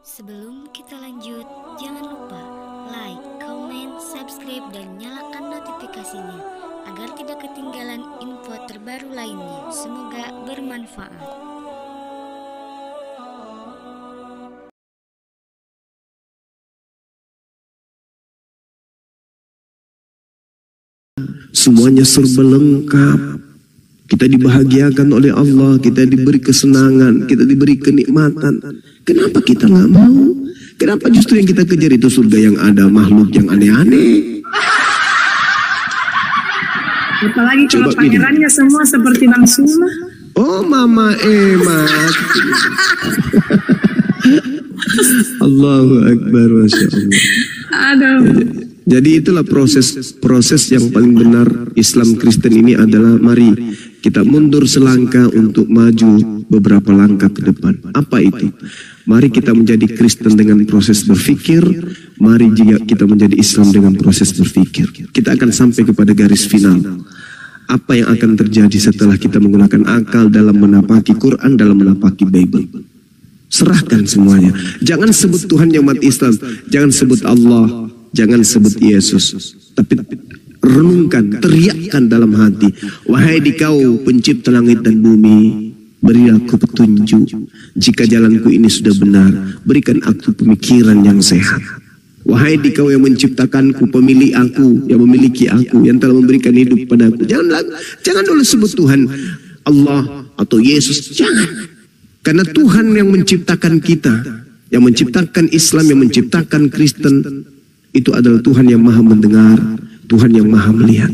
Sebelum kita lanjut, jangan lupa like, comment, subscribe, dan nyalakan notifikasinya agar tidak ketinggalan info terbaru lainnya. Semoga bermanfaat. Semuanya serba lengkap. Kita dibahagiakan oleh Allah, kita diberi kesenangan, kita diberi kenikmatan. Kenapa kita nggak mau? Kenapa justru yang kita kejar itu surga yang ada makhluk yang aneh-aneh? Apalagi kalau pangerannya semua seperti Bang Suma. Oh Mama Emat. Allahu Akbar, Masya Allah. Aduh. Jadi itulah proses yang paling benar Islam Kristen ini adalah mari kita mundur selangkah untuk maju beberapa langkah ke depan. Apa itu? Mari kita menjadi Kristen dengan proses berpikir. Mari juga kita menjadi Islam dengan proses berpikir. Kita akan sampai kepada garis final. Apa yang akan terjadi setelah kita menggunakan akal dalam menapaki Quran, dalam menapaki Bible? Serahkan semuanya. Jangan sebut Tuhan yang umat Islam. Jangan sebut Allah. Jangan sebut Yesus. Tapi renungkan, teriakkan dalam hati. Wahai dikau pencipta langit dan bumi, beri aku petunjuk. Jika jalanku ini sudah benar, berikan aku pemikiran yang sehat. Wahai dikau yang menciptakanku, pemilik aku, yang memiliki aku, yang telah memberikan hidup padaku. Jangan dulu sebut Tuhan Allah atau Yesus. Jangan. Karena Tuhan yang menciptakan kita, yang menciptakan Islam, yang menciptakan Kristen, itu adalah Tuhan yang maha mendengar, Tuhan yang maha melihat.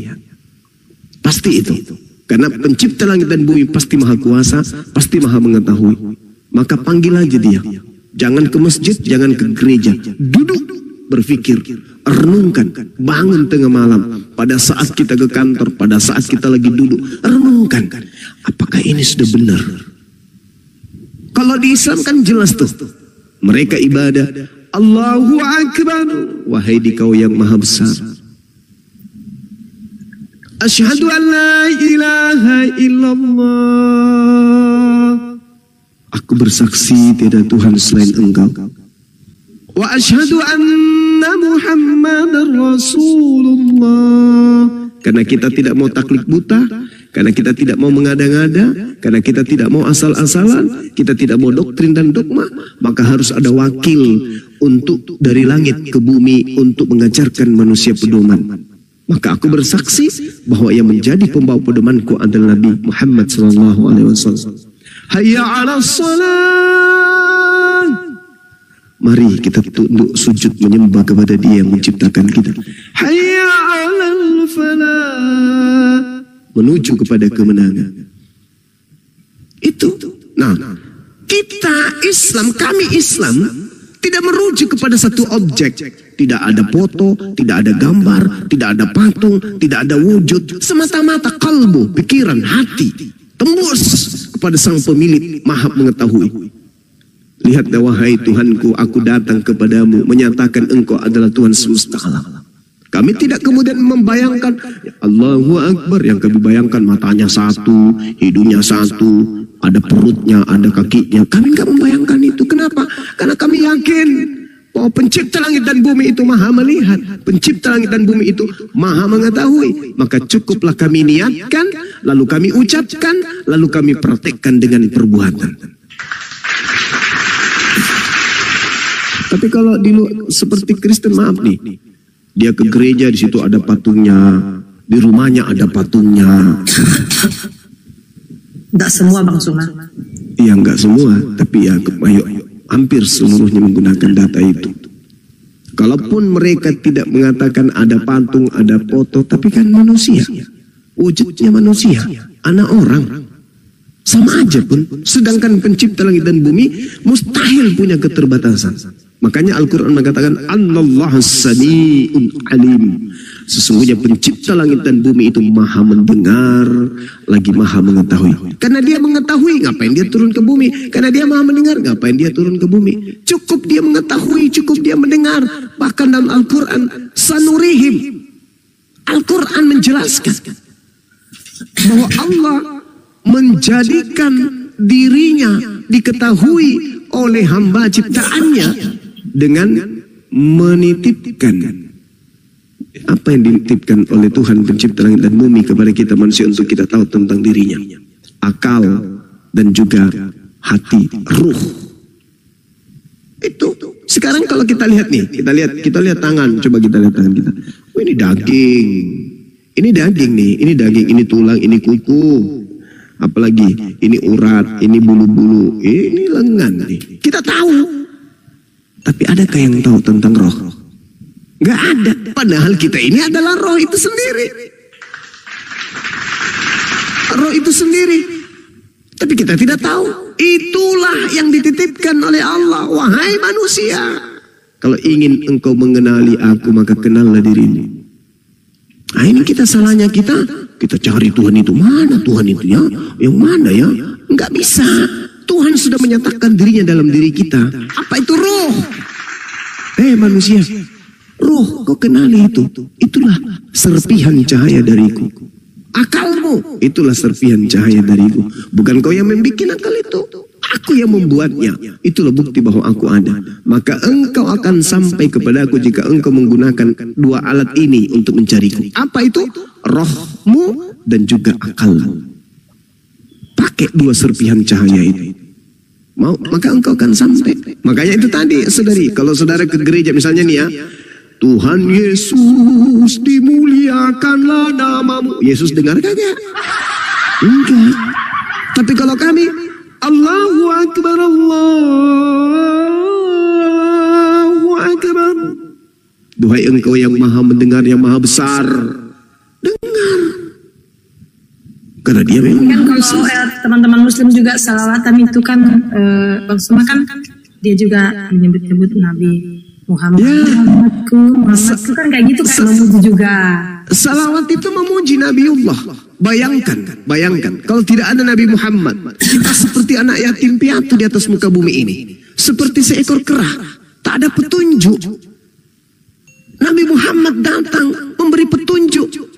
Pasti itu. Karena pencipta langit dan bumi pasti maha kuasa, pasti maha mengetahui. Maka panggil aja dia. Jangan ke masjid, jangan ke gereja. Duduk, berpikir, renungkan, bangun tengah malam. Pada saat kita ke kantor, pada saat kita lagi duduk, renungkan. Apakah ini sudah benar? Kalau di Islam kan jelas tuh. Mereka ibadah. Allahu Akbar. Wahai dikau yang maha besar. Asyhadu an la ilaha illallah. Aku bersaksi tiada Tuhan selain Engkau. Wa asyhadu anna Muhammadar Rasulullah. Karena kita tidak mau taklid buta, karena kita tidak mau mengada-ngada, karena kita tidak mau asal-asalan, kita tidak mau doktrin dan dogma, maka harus ada wakil untuk dari langit ke bumi untuk mengajarkan manusia pedoman. Maka aku bersaksi bahwa yang menjadi pembawa pedomanku adalah Nabi Muhammad SAW. Hayya 'alas shalah. Mari kita tunduk sujud menyembah kepada Dia yang menciptakan kita. Hayya 'alal falah. Menuju kepada kemenangan. Itu. Nah, kita Islam, kami Islam tidak merujuk kepada satu objek. Tidak ada foto, tidak ada gambar, tidak ada patung, tidak ada wujud. Semata-mata kalbu, pikiran, hati. Tembus kepada Sang Pemilik Maha Mengetahui. Lihat, wahai Tuhanku, aku datang kepadamu menyatakan Engkau adalah Tuhan semesta alam. Kami tidak kemudian membayangkan ya Allahu Akbar, yang kami bayangkan matanya satu, hidungnya satu, ada perutnya, ada kakinya. Kami nggak membayangkan itu. Kenapa? Karena kami yakin bahwa pencipta langit dan bumi itu maha melihat, pencipta langit dan bumi itu maha mengetahui. Maka cukuplah kami niatkan, lalu kami ucapkan, lalu kami praktekkan dengan perbuatan. Tapi kalau di luar seperti Kristen, maaf nih, dia ke gereja, di situ ada patungnya, di rumahnya ada patungnya. Enggak semua Bang Suma. Iya, enggak semua, tapi ya hampir seluruhnya menggunakan data itu. Kalaupun mereka tidak mengatakan ada patung, ada foto, tapi kan manusia, wujudnya manusia, anak orang, sama aja pun. Sedangkan pencipta langit dan bumi mustahil punya keterbatasan. Makanya Al-Quran mengatakan Allaha sami'un alim. Sesungguhnya pencipta langit dan bumi itu maha mendengar, lagi maha mengetahui. Karena dia mengetahui, ngapain dia turun ke bumi? Karena dia maha mendengar, ngapain dia turun ke bumi? Cukup dia mengetahui, cukup dia mendengar. Bahkan dalam Al-Quran, sanurihim, Al-Quran menjelaskan bahwa Allah menjadikan dirinya diketahui oleh hamba ciptaannya dengan menitipkan apa yang dititipkan oleh Tuhan pencipta langit dan bumi kepada kita manusia untuk kita tahu tentang dirinya. Akal dan juga hati, ruh. Itu sekarang kalau kita lihat nih, kita lihat tangan, coba kita lihat tangan kita. Oh, ini daging. Ini daging nih, ini daging, ini tulang, ini kuku. Apalagi ini urat, ini bulu-bulu, ini lengan nih. Kita tahu. Tapi adakah yang tahu tentang roh? Gak ada. Padahal kita ini adalah roh itu sendiri. Roh itu sendiri. Tapi kita tidak tahu. Itulah yang dititipkan oleh Allah. Wahai manusia, kalau ingin engkau mengenali aku, maka kenallah dirimu. Nah, ini kita salahnya kita cari Tuhan itu. Mana Tuhan itu ya? Yang mana ya? Enggak bisa. Tuhan sudah menyatakan dirinya dalam diri kita. Apa itu roh? Manusia, roh kau kenali itu. Itulah serpihan cahaya dariku. Akalmu, itulah serpihan cahaya dariku. Bukan kau yang membuat akal itu. Aku yang membuatnya. Itulah bukti bahwa aku ada. Maka engkau akan sampai kepadaku jika engkau menggunakan dua alat ini untuk mencariku. Apa itu? Rohmu dan juga akalmu. Pakai dua serpihan cahaya itu. Maka engkau akan sampai. Makanya itu tadi, saudari, kalau saudara ke gereja misalnya nih ya, Tuhan Yesus dimuliakanlah namamu. Yesus dengar kagak? Enggak. Tapi kalau kami Allahu Akbar, Allahu Akbar. Duhai engkau yang maha mendengar, yang maha besar, dengar. Karena dia memang kan kalau teman-teman muslim juga salawatan itu kan semua kan dia juga menyebut-nyebut Nabi Muhammad. Ya. Muhammadku kan kayak gitu kan memuji juga. Salawat itu memuji Nabiullah. Bayangkan kalau tidak ada Nabi Muhammad, kita seperti anak yatim piatu di atas muka bumi ini, seperti seekor kera, tak ada petunjuk. Nabi Muhammad datang memberi petunjuk.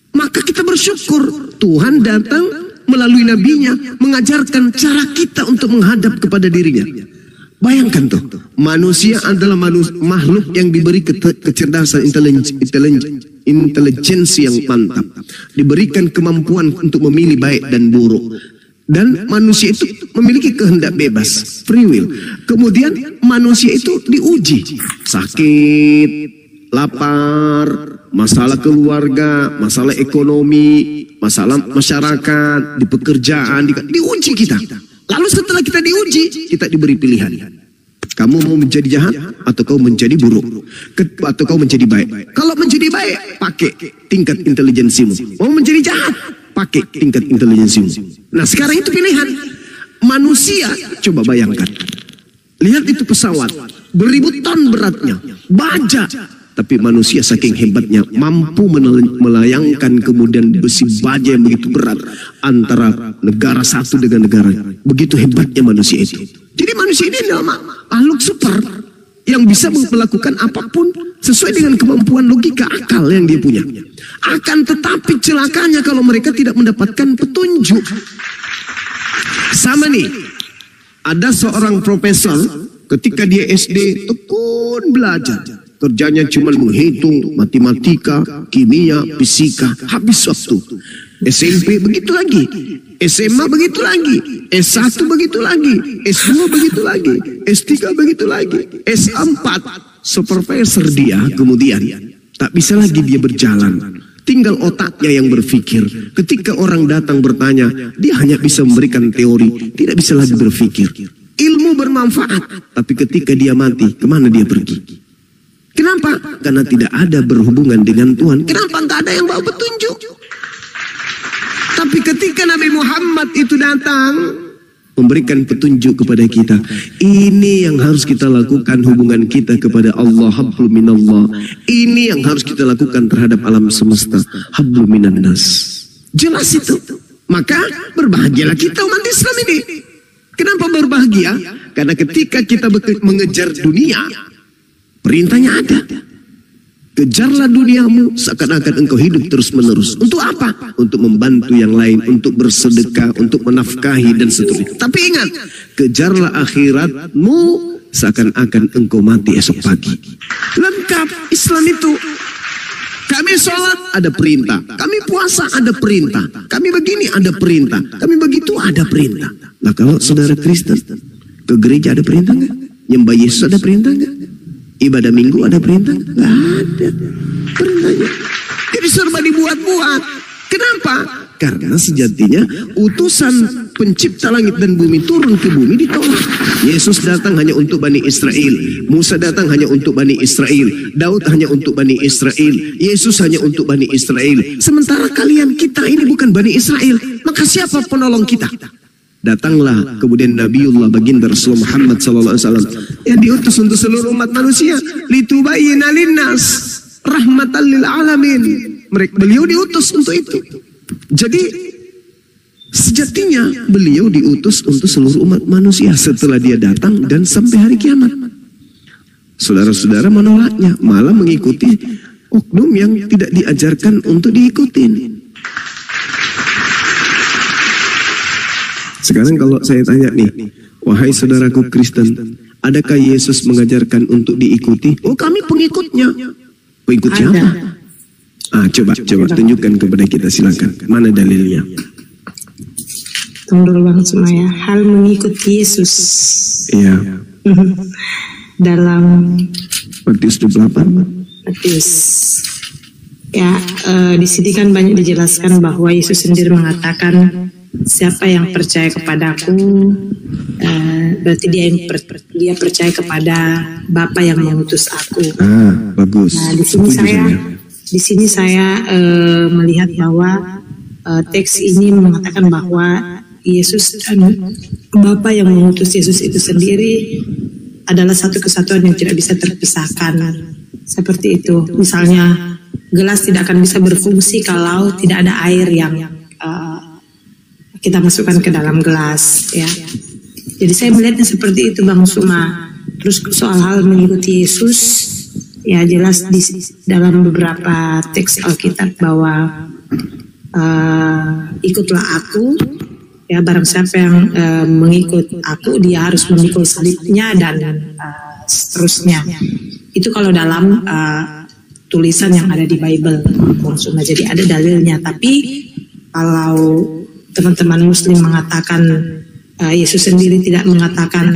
Maka kita bersyukur Tuhan datang melalui nabinya mengajarkan cara kita untuk menghadap kepada dirinya. Bayangkan tuh, manusia adalah makhluk yang diberi kecerdasan intelijensi yang mantap, diberikan kemampuan untuk memilih baik dan buruk. Dan manusia itu memiliki kehendak bebas, free will. Kemudian manusia itu diuji, sakit, lapar, masalah keluarga, masalah ekonomi, masalah masyarakat, di pekerjaan, diuji kita. Lalu setelah kita diuji, kita diberi pilihan. Kamu mau menjadi jahat atau kau menjadi buruk, atau kau menjadi baik. Kalau menjadi baik, pakai tingkat intelijensimu. Mau menjadi jahat, pakai tingkat intelijensimu. Nah sekarang itu pilihan. Manusia, coba bayangkan. Lihat itu pesawat, beribu ton beratnya, baja. Tapi manusia saking hebatnya mampu melayangkan kemudian besi baja yang begitu berat antara negara satu dengan negara. Begitu hebatnya manusia itu. Jadi manusia ini adalah makhluk super yang bisa melakukan apapun sesuai dengan kemampuan logika akal yang dia punya. Akan tetapi celakanya kalau mereka tidak mendapatkan petunjuk. Sama nih, ada seorang profesor ketika dia SD tekun belajar. Kerjanya cuma menghitung matematika, kimia, fisika, habis waktu. SMP begitu lagi, SMA begitu lagi, S1 begitu lagi, S2 begitu lagi, S3 begitu lagi, S4 supervisor dia kemudian tak bisa lagi dia berjalan. Tinggal otaknya yang berpikir. Ketika orang datang bertanya, dia hanya bisa memberikan teori, tidak bisa lagi berpikir. Ilmu bermanfaat, tapi ketika dia mati, kemana dia pergi? Kenapa? Karena tidak ada berhubungan dengan Tuhan. Kenapa nggak ada yang bawa petunjuk? Tapi ketika Nabi Muhammad itu datang memberikan petunjuk kepada kita, ini yang harus kita lakukan hubungan kita kepada Allah, hablum minallah. Ini yang harus kita lakukan terhadap alam semesta, hablum minannas. Jelas itu. Maka berbahagialah kita umat Islam ini. Kenapa berbahagia? Karena ketika kita mengejar dunia, perintahnya ada. Kejarlah duniamu seakan-akan engkau hidup terus-menerus. Untuk apa? Untuk membantu yang lain, untuk bersedekah, untuk menafkahi dan seterusnya. Tapi ingat, kejarlah akhiratmu seakan-akan engkau mati esok pagi. Lengkap Islam itu. Kami sholat ada perintah, kami puasa ada perintah, kami begini ada perintah, kami begitu ada perintah. Nah kalau saudara Kristen ke gereja ada perintah nggak? Nyembah Yesus ada perintah nggak? Ibadah minggu ada perintah nggak? Nggak ada perintahnya. Jadi serba dibuat-buat. Kenapa? Karena sejatinya utusan pencipta langit dan bumi turun ke bumi ditolak. Yesus datang hanya untuk Bani Israel, Musa datang hanya untuk Bani Israel, Daud hanya untuk Bani Israel, Yesus hanya untuk Bani Israel. Sementara kalian, kita ini bukan Bani Israel, maka siapa penolong kita? Datanglah kemudian Nabiullah baginda Rasulullah Muhammad SAW yang diutus untuk seluruh umat manusia, litubayyina linnas rahmatan lil alamin. Beliau diutus untuk itu. Jadi sejatinya beliau diutus untuk seluruh umat manusia setelah dia datang dan sampai hari kiamat. Saudara-saudara menolaknya, malah mengikuti oknum yang tidak diajarkan untuk diikutin. Sekarang kalau saya tanya nih, wahai saudaraku Kristen, adakah Yesus mengajarkan untuk diikuti? Oh, kami pengikutnya. Pengikut siapa? Coba tunjukkan kepada kita, silakan. Mana dalilnya? Tunggu Bang Sumaya. Hal mengikuti Yesus. Iya. Dalam Matius 28. Matius. Ya, di sini kan banyak dijelaskan bahwa Yesus sendiri mengatakan, siapa yang percaya kepadaku, berarti dia percaya kepada Bapa yang mengutus aku. Bagus. Nah, di sini saya melihat bahwa teks ini mengatakan bahwa Yesus dan Bapa yang mengutus Yesus itu sendiri adalah satu kesatuan yang tidak bisa terpisahkan. Seperti itu. Misalnya gelas tidak akan bisa berfungsi kalau tidak ada air yang kita masukkan ke dalam gelas, ya. Jadi saya melihatnya seperti itu, Bang Suma. Terus soal hal mengikuti Yesus, ya jelas di dalam beberapa teks Alkitab bahwa ikutlah aku, ya barang siapa yang mengikut aku, dia harus memikul salibnya dan seterusnya. Itu kalau dalam tulisan yang ada di Bible, Bang Suma. Jadi ada dalilnya. Tapi kalau teman-teman Muslim mengatakan Yesus sendiri tidak mengatakan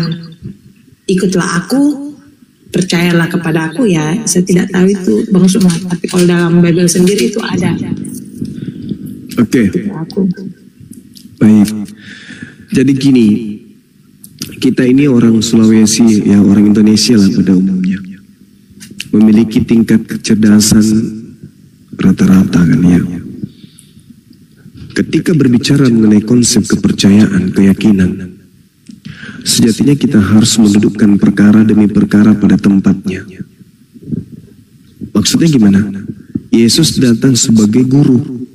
ikutlah aku, percayalah kepada aku, ya saya tidak tahu itu Bang Suma. Tapi kalau dalam Bible sendiri itu ada. Oke. Baik. Jadi gini, kita ini orang Sulawesi, ya orang Indonesia lah pada umumnya, memiliki tingkat kecerdasan rata-rata kan ya. Ketika berbicara mengenai konsep kepercayaan, keyakinan, sejatinya kita harus mendudukkan perkara demi perkara pada tempatnya. Maksudnya gimana? Yesus datang sebagai guru.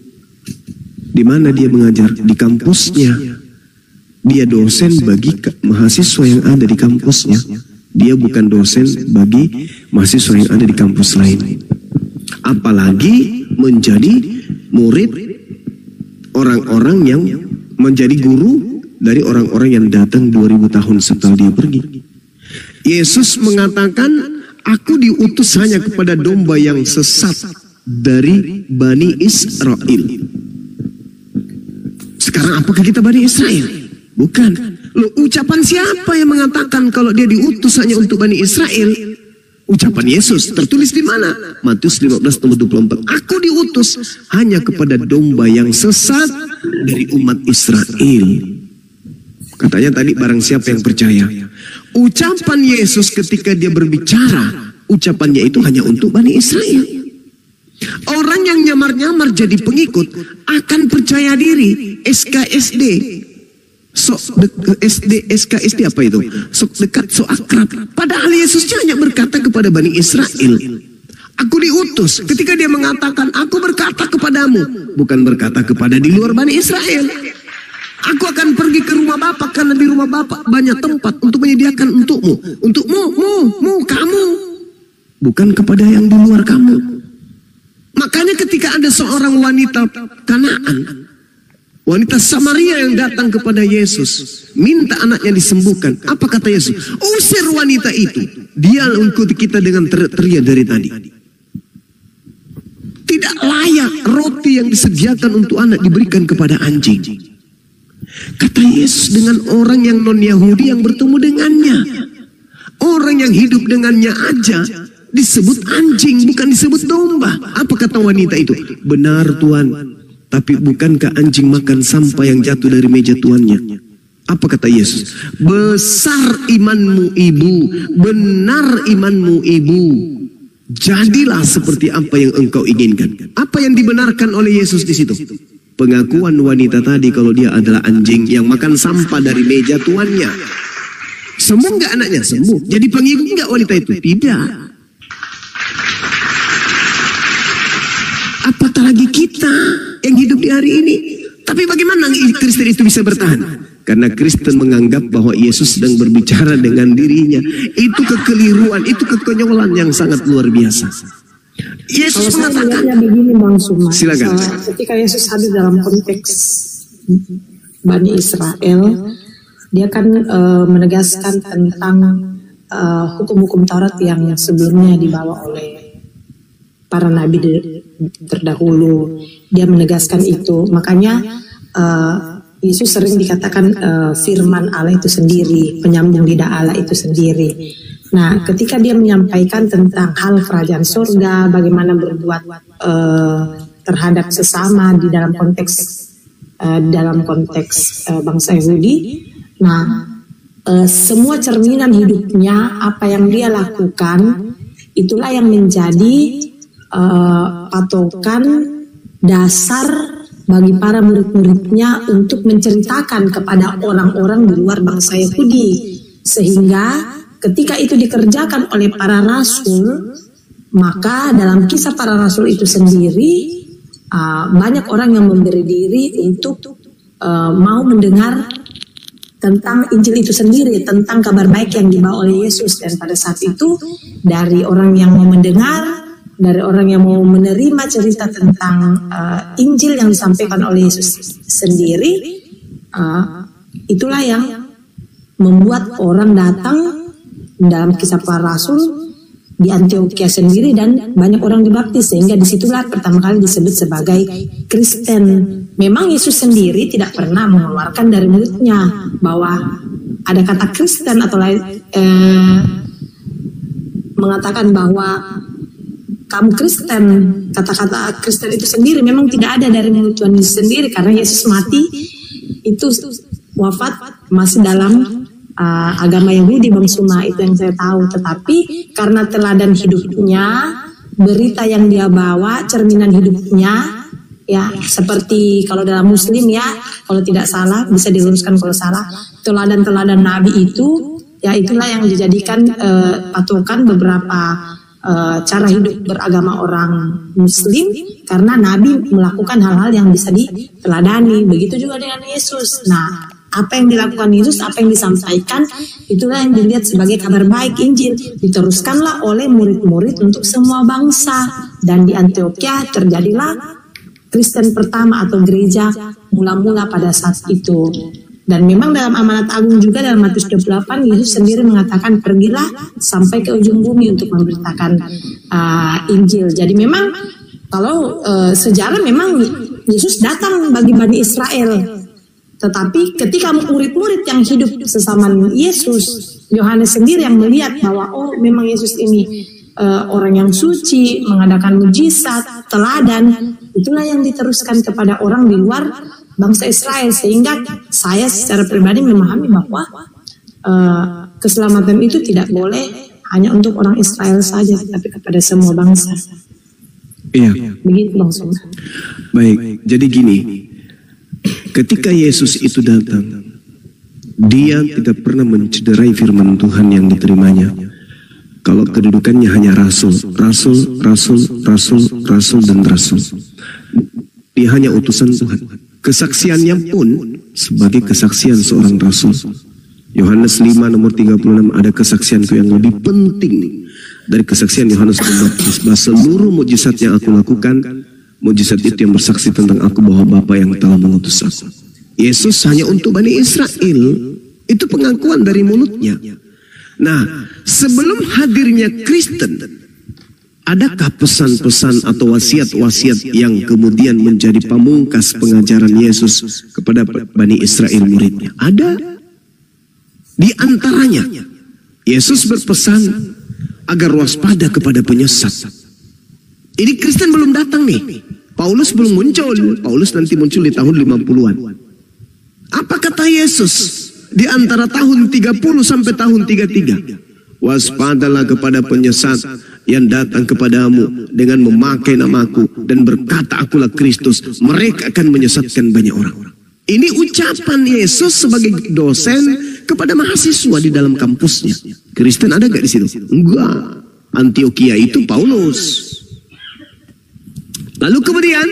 Di mana dia mengajar? Di kampusnya. Dia dosen bagi mahasiswa yang ada di kampusnya. Dia bukan dosen bagi mahasiswa yang ada di kampus lain. Apalagi menjadi murid orang-orang yang menjadi guru dari orang-orang yang datang 2000 tahun setelah dia pergi. Yesus mengatakan, aku diutus hanya kepada domba yang sesat dari Bani Israel. Sekarang apakah kita Bani Israel? Bukan. Loh, ucapan siapa yang mengatakan kalau dia diutus hanya untuk Bani Israel? Ucapan Yesus tertulis di mana? Matius 15:24. Aku diutus hanya kepada domba yang sesat dari umat Israel. Katanya tadi barang siapa yang percaya. Ucapan Yesus ketika dia berbicara, ucapannya itu hanya untuk Bani Israel. Orang yang nyamar-nyamar jadi pengikut akan percaya diri. SKSD. SKSD apa itu? Sok dekat, sok akrab. Padahal Yesusnya hanya berkata kepada Bani Israel. Aku diutus. Ketika dia mengatakan, aku berkata kepadamu, bukan berkata kepada di luar Bani Israel. Aku akan pergi ke rumah Bapa, karena di rumah Bapa banyak tempat untuk menyediakan untukmu. Untukmu, kamu. Bukan kepada yang di luar kamu. Makanya ketika ada seorang wanita Kanaan, wanita Samaria yang datang kepada Yesus, minta anaknya disembuhkan. Apa kata Yesus? Usir wanita itu. Dia mengikuti kita dengan teriak dari tadi. Tidak layak roti yang disediakan untuk anak diberikan kepada anjing. Kata Yesus dengan orang yang non-Yahudi yang bertemu dengannya. Orang yang hidup dengannya aja disebut anjing, bukan disebut domba. Apa kata wanita itu? Benar Tuhan, tapi bukankah anjing makan sampah yang jatuh dari meja tuannya? Apa kata Yesus? Besar imanmu ibu, benar imanmu ibu. Jadilah seperti apa yang engkau inginkan. Apa yang dibenarkan oleh Yesus di situ? Pengakuan wanita tadi kalau dia adalah anjing yang makan sampah dari meja tuannya. Sembuh nggak anaknya? Sembuh. Jadi pengikut nggak wanita itu? Tidak. Apatah lagi kita yang hidup di hari ini. Tapi bagaimana Kristen itu bisa bertahan? Karena Kristen menganggap bahwa Yesus sedang berbicara dengan dirinya. Itu kekeliruan, itu kekonyolan yang sangat luar biasa. Yesus mengatakan, begini Bang Suma, silakan. Ketika Yesus hadir dalam konteks Bani Israel, dia kan menegaskan tentang hukum-hukum Taurat yang sebelumnya dibawa oleh para nabi terdahulu. Dia menegaskan itu. Makanya Yesus sering dikatakan firman Allah itu sendiri, penyambung lidah Allah itu sendiri. Nah, ketika dia menyampaikan tentang hal kerajaan surga, bagaimana berbuat terhadap sesama di dalam konteks bangsa Yahudi. Nah, semua cerminan hidupnya, apa yang dia lakukan, itulah yang menjadi patokan dasar bagi para murid-muridnya untuk menceritakan kepada orang-orang di luar bangsa Yahudi. Sehingga ketika itu dikerjakan oleh para rasul, maka dalam kisah para rasul itu sendiri, banyak orang yang memberi diri untuk mau mendengar tentang Injil itu sendiri, tentang kabar baik yang dibawa oleh Yesus. Dan pada saat itu, dari orang yang mau mendengar, dari orang yang mau menerima cerita tentang Injil yang disampaikan oleh Yesus sendiri, itulah yang membuat orang datang dalam kisah para rasul di Antioquia sendiri, dan banyak orang dibaptis, sehingga disitulah pertama kali disebut sebagai Kristen. Memang Yesus sendiri tidak pernah mengeluarkan dari mulutnya bahwa ada kata Kristen atau lain, mengatakan bahwa kamu Kristen. Kata-kata Kristen itu sendiri memang tidak ada dari mulut Tuhan Yesus sendiri, karena Yesus mati itu wafat masih dalam agama Yahudi, Bang Suma, itu yang saya tahu. Tetapi karena teladan hidupnya, berita yang dia bawa, cerminan hidupnya, ya seperti kalau dalam Muslim ya, kalau tidak salah bisa diluruskan kalau salah, teladan-teladan Nabi itu, ya itulah yang dijadikan patokan beberapa cara hidup beragama orang Muslim, karena Nabi melakukan hal-hal yang bisa diteladani. Begitu juga dengan Yesus. Nah, apa yang dilakukan Yesus, apa yang disampaikan, itulah yang dilihat sebagai kabar baik Injil. Diteruskanlah oleh murid-murid untuk semua bangsa. Dan di Antioquia terjadilah Kristen pertama atau gereja mula-mula pada saat itu. Dan memang dalam amanat agung juga dalam Matius 28, Yesus sendiri mengatakan, pergilah sampai ke ujung bumi untuk memberitakan Injil. Jadi memang kalau sejarah memang Yesus datang bagi Bani Israel. Tetapi ketika murid-murid yang hidup sesama Yesus, Yohanes sendiri yang melihat bahwa oh memang Yesus ini orang yang suci, mengadakan mujizat, teladan, itulah yang diteruskan kepada orang di luar bangsa Israel. Sehingga saya secara pribadi memahami bahwa keselamatan itu tidak boleh hanya untuk orang Israel saja, tetapi kepada semua bangsa. Iya. Begitu Bang Suma. Baik, jadi gini. Ketika Yesus itu datang, dia tidak pernah mencederai firman Tuhan yang diterimanya. Kalau kedudukannya hanya rasul, dan rasul. Dia hanya utusan Tuhan. Kesaksiannya pun sebagai kesaksian seorang rasul. Yohanes 5 nomor 36, ada kesaksianku yang lebih penting dari kesaksian Yohanes Pembaptis, bahwa seluruh mujizat yang aku lakukan, mujizat itu yang bersaksi tentang aku bahwa Bapa yang telah mengutus aku. Yesus hanya untuk Bani Israel, itu pengakuan dari mulutnya. Nah, sebelum hadirnya Kristen, adakah pesan-pesan atau wasiat-wasiat yang kemudian menjadi pamungkas pengajaran Yesus kepada Bani Israel muridnya? Ada. Di antaranya, Yesus berpesan agar waspada kepada penyesat. Ini Kristen belum datang nih. Paulus belum muncul. Paulus nanti muncul di tahun 50-an. Apa kata Yesus di antara tahun 30 sampai tahun 33? Waspadalah kepada penyesat yang datang kepadamu dengan memakai namaku dan berkata akulah Kristus. Mereka akan menyesatkan banyak orang. Ini ucapan Yesus sebagai dosen kepada mahasiswa di dalam kampusnya. Kristen ada gak di situ? Enggak. Antioquia itu Paulus. Lalu kemudian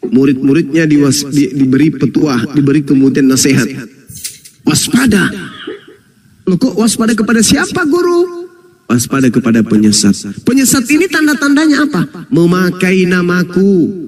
murid-muridnya diberi petuah, diberi kemudian nasihat. Waspada. Loh, kok waspada kepada siapa, guru? Waspada kepada penyesat. Penyesat ini tanda-tandanya apa? Memakai namaku.